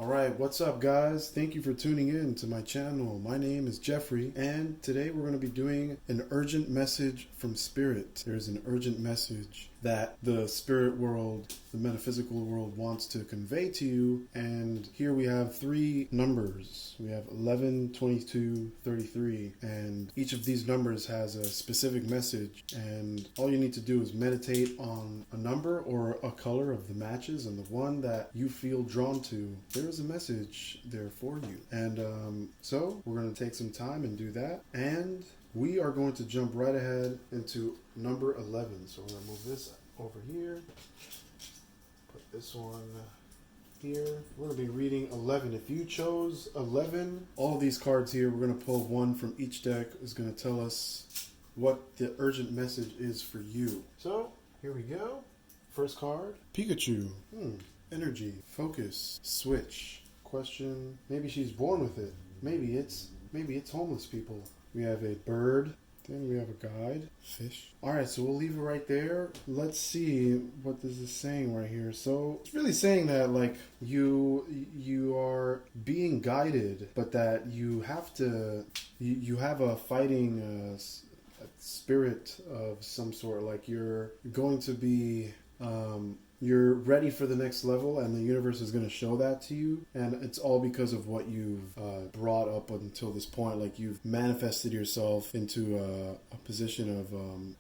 Alright, what's up guys? Thank you for tuning in to my channel. My name is Jeffrey and today we're going to be doing an urgent message from Spirit. There's an urgent message that the spirit world, the metaphysical world wants to convey to you, and here we have three numbers. We have 11, 22, 33, and each of these numbers has a specific message, and all you need to do is meditate on a number or a color of the matches, and the one that you feel drawn to, there is a message there for you. And so we're going to take some time and do that, and we are going to jump right ahead into number 11. So we're going to move this over here, put this one here. We're going to be reading 11. If you chose 11, all these cards here, we're going to pull one from each deck, is going to tell us what the urgent message is for you. So here we go. First card, Pikachu. Energy, focus, switch, question. Maybe she's born with it. Maybe it's homeless people. We have a bird. Then we have a guide. Fish. Alright, so we'll leave it right there. Let's see what this is saying right here. So it's really saying that like you are being guided, but that you have to you have a fighting spirit of some sort. Like you're going to be you're ready for the next level, and the universe is going to show that to you, and it's all because of what you've brought up until this point. Like you've manifested yourself into a position of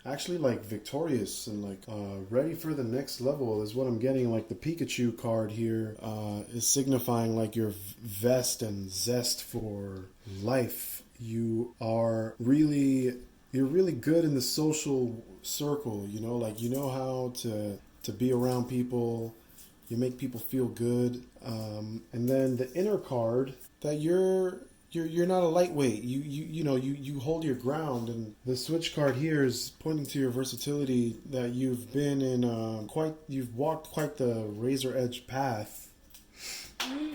actually like victorious and like ready for the next level is what I'm getting. Like the Pikachu card here is signifying like your vest and zest for life. You're really good in the social circle, you know, like you know how to be around people, you make people feel good, and then the inner card that you're not a lightweight. You hold your ground, and the switch card here is pointing to your versatility, that you've been in you've walked quite the razor edge path.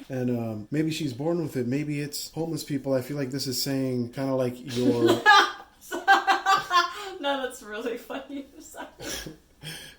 And maybe she's born with it. Maybe it's homeless people. I feel like this is saying kind of like your. No, that's really funny. Sorry.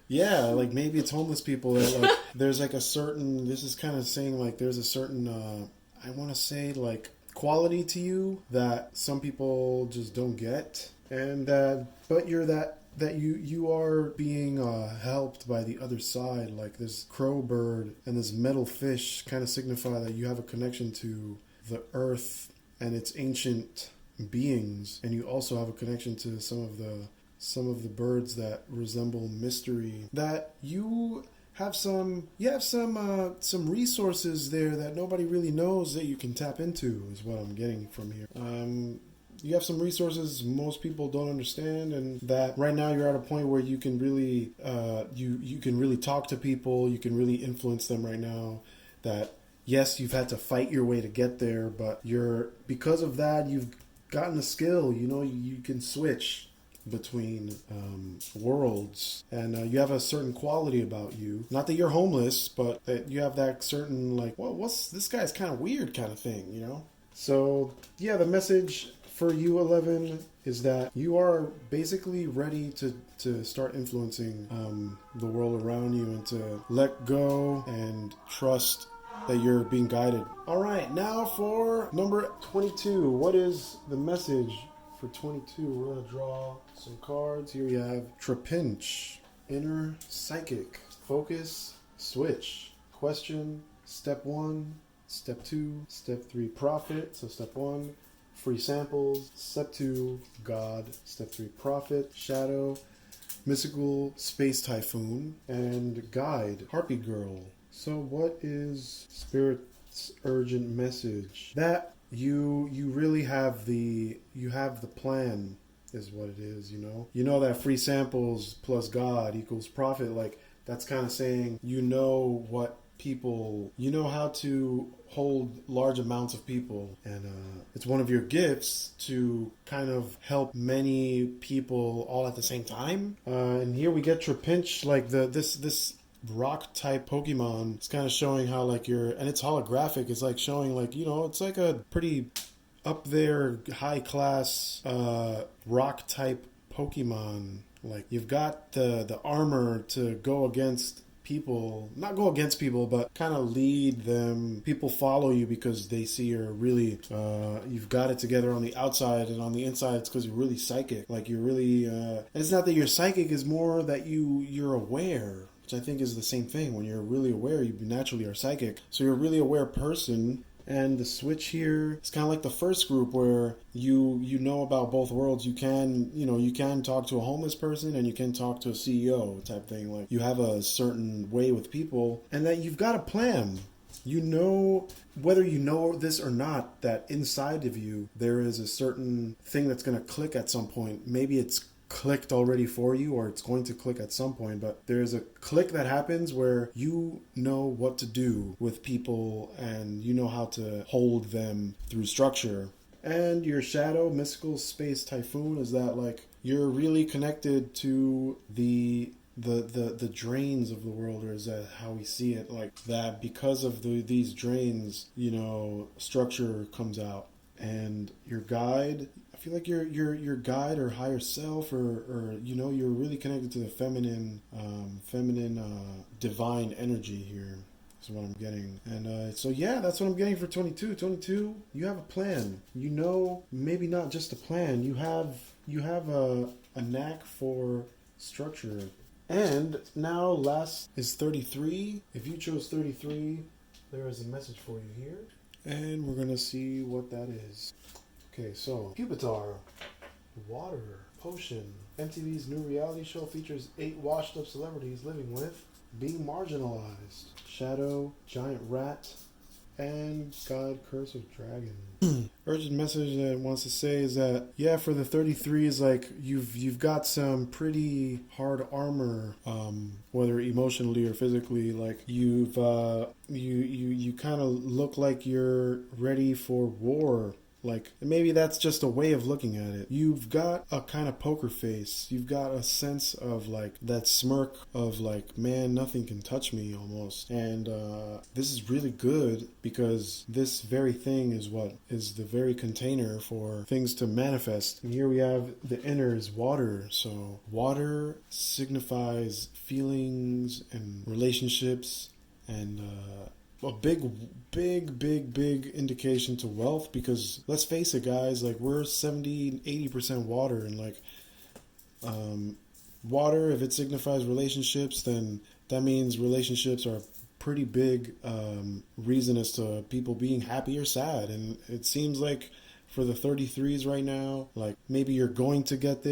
Yeah, like maybe it's homeless people that like there's like a certain, this is kind of saying like there's a certain I want to say like quality to you that some people just don't get, and but you're that you are being helped by the other side. Like this crow bird and this metal fish kind of signify that you have a connection to the earth and its ancient beings, and you also have a connection to some of the birds that resemble mystery, that you have some resources there that nobody really knows that you can tap into, is what I'm getting from here. You have some resources most people don't understand, and that right now you're at a point where you can really you can really talk to people, you can really influence them right now. That yes, you've had to fight your way to get there, but because of that you've gotten a skill. You know, you can switch between worlds, and you have a certain quality about you. Not that you're homeless, but that you have that certain like, well, what's this guy's kind of weird kind of thing, you know? So yeah, the message for you 11 is that you are basically ready to start influencing the world around you, and to let go and trust that you're being guided. All right, now for number 22. What is the message for 22? We're going to draw some cards. Here we have Trapinch, Inner Psychic, Focus, Switch, Question, Step 1, Step 2, Step 3, Profit. So Step 1, Free Samples. Step 2, God. Step 3, Profit, Shadow, Mystical, Space Typhoon, and Guide, Harpy Girl. So what is Spirit's urgent message? That you really have the plan, is what it is. You know that free samples plus God equals profit. Like that's kind of saying you know how to hold large amounts of people, and it's one of your gifts to kind of help many people all at the same time. And here we get Trapinch, like this rock type Pokemon. It's kind of showing how like and it's holographic. It's like showing like, it's like a pretty up there high class rock type Pokemon. Like you've got the armor to go against people, not go against people, but kind of lead them. People follow you because they see you're really, you've got it together on the outside, and on the inside it's because you're really psychic. Like you're really, and it's not that you're psychic, it's more that you're aware, which I think is the same thing. When you're really aware, you naturally are psychic. So you're a really aware person. And the switch here is kind of like the first group where you know about both worlds. You can talk to a homeless person and you can talk to a CEO type thing. Like you have a certain way with people, and that you've got a plan. You know, whether you know this or not, that inside of you there is a certain thing that's going to click at some point. Maybe it's clicked already for you, or it's going to click at some point, but there's a click that happens where you know what to do with people and you know how to hold them through structure. And your shadow mystical space typhoon is that, like, you're really connected to the drains of the world, or is that how we see it? Like that because of these drains, structure comes out. And your guide, I feel like your guide or higher self, or you're really connected to the feminine divine energy here is what I'm getting. And so yeah, that's what I'm getting for 22. You have a plan. Maybe not just a plan. You have a knack for structure. And now last is 33. If you chose 33, there is a message for you here. And we're going to see what that is. Okay, so Pupitar, water, potion. MTV's new reality show features 8 washed up celebrities living with being marginalized. Shadow, giant rat, and God Curse of Dragon. Urgent message that it wants to say is that, yeah, for the 33 is like you've got some pretty hard armor, whether emotionally or physically. Like you kind of look like you're ready for war. Like, maybe that's just a way of looking at it. You've got a kind of poker face. You've got a sense of, like, that smirk of, like, man, nothing can touch me, almost. And this is really good because this very thing is what is the very container for things to manifest. And here we have the inner is water. So water signifies feelings and relationships, and a big indication to wealth, because let's face it, guys, like we're 70-80% water, and like water, if it signifies relationships, then that means relationships are a pretty big reason as to people being happy or sad. And it seems like for the 33s right now, like maybe you're going to get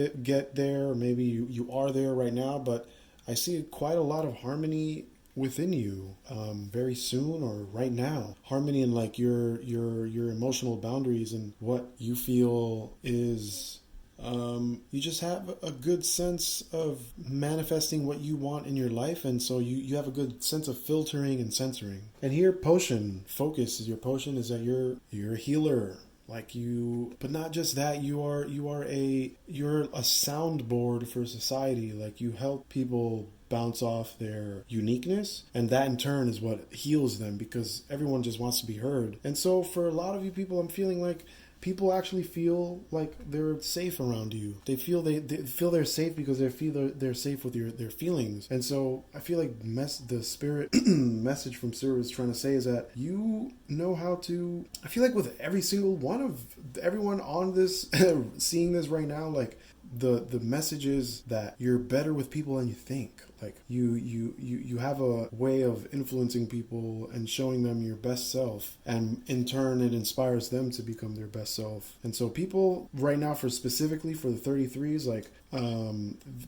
there, or maybe you are there right now, but I see quite a lot of harmony within you very soon, or right now. Harmony in like your emotional boundaries and what you feel is you just have a good sense of manifesting what you want in your life, and so you have a good sense of filtering and censoring. And here, potion focus is your potion is that you're a healer. Like but not just that, you're a soundboard for society. Like you help people bounce off their uniqueness, and that in turn is what heals them, because everyone just wants to be heard. And so for a lot of you people, I'm feeling like people actually feel like they're safe around you. They feel they're safe because they feel they're safe with their feelings. And so I feel like the spirit message from Spirit is trying to say is that you know how to. I feel like with every single one of everyone on this seeing this right now, like the message is that you're better with people than you think. Like you have a way of influencing people and showing them your best self, and in turn it inspires them to become their best self. And so people right now, specifically for the 33s, like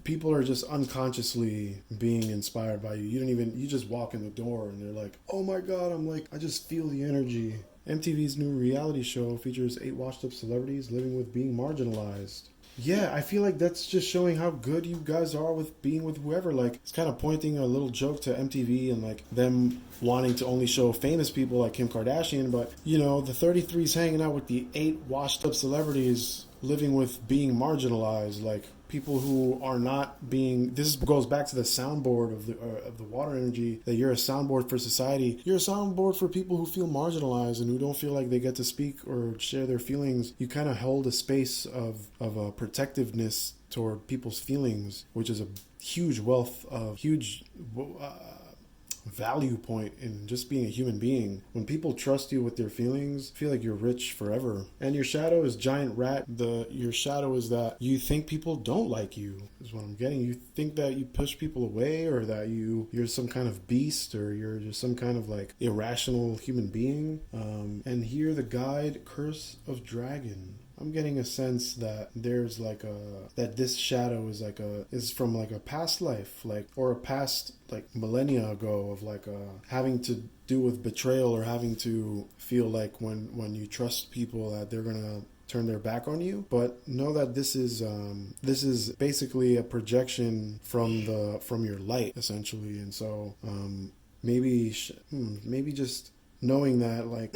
people are just unconsciously being inspired by you. You just walk in the door and they're like, oh my god, I just feel the energy. MTV's new reality show features 8 washed up celebrities living with being marginalized. Yeah, I feel like that's just showing how good you guys are with being with whoever. Like, it's kind of pointing a little joke to MTV and like them wanting to only show famous people like Kim Kardashian, but the 33's hanging out with the 8 washed up celebrities living with being marginalized, like people who are not being. This goes back to the soundboard of the water energy, that you're a soundboard for society. You're a soundboard for people who feel marginalized and who don't feel like they get to speak or share their feelings. You kind of hold a space of a protectiveness toward people's feelings, which is a huge wealth of huge value point in just being a human being. When people trust you with their feelings, feel like you're rich forever. And your shadow is giant rat. Your shadow is that you think people don't like you, is what I'm getting. You think that you push people away, or that you're some kind of beast, or you're just some kind of like irrational human being. And here the guide, Curse of Dragon. I'm getting a sense that there's like that this shadow is from like a past life, like, or a past like millennia ago, of like having to do with betrayal, or having to feel like when you trust people that they're gonna turn their back on you. But know that this is basically a projection from your light, essentially. And so maybe just knowing that, like,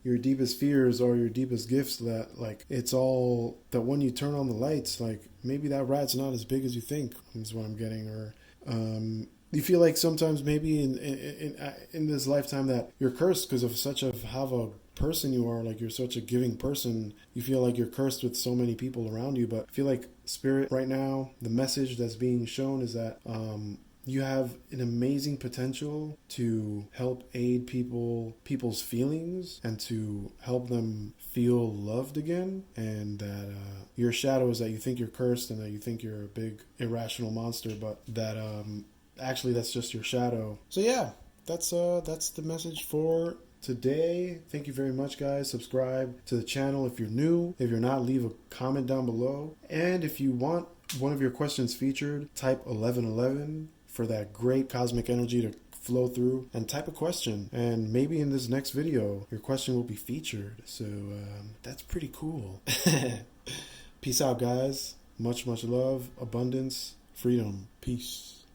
your deepest fears are your deepest gifts, that like it's all that when you turn on the lights, like maybe that rat's not as big as you think, is what I'm getting. Or you feel like sometimes maybe in this lifetime that you're cursed because of such a person you are, like you're such a giving person. You feel like you're cursed with so many people around you. But I feel like Spirit right now, the message that's being shown is that you have an amazing potential to help aid people's feelings, and to help them feel loved again. And that your shadow is that you think you're cursed, and that you think you're a big irrational monster, but that actually that's just your shadow. So yeah, that's the message for today. Thank you very much, guys. Subscribe to the channel if you're new. If you're not, leave a comment down below. And if you want one of your questions featured, type 1111 for that great cosmic energy to flow through, and type a question, and maybe in this next video your question will be featured. So that's pretty cool. Peace out, guys. Much love, abundance, freedom. Peace.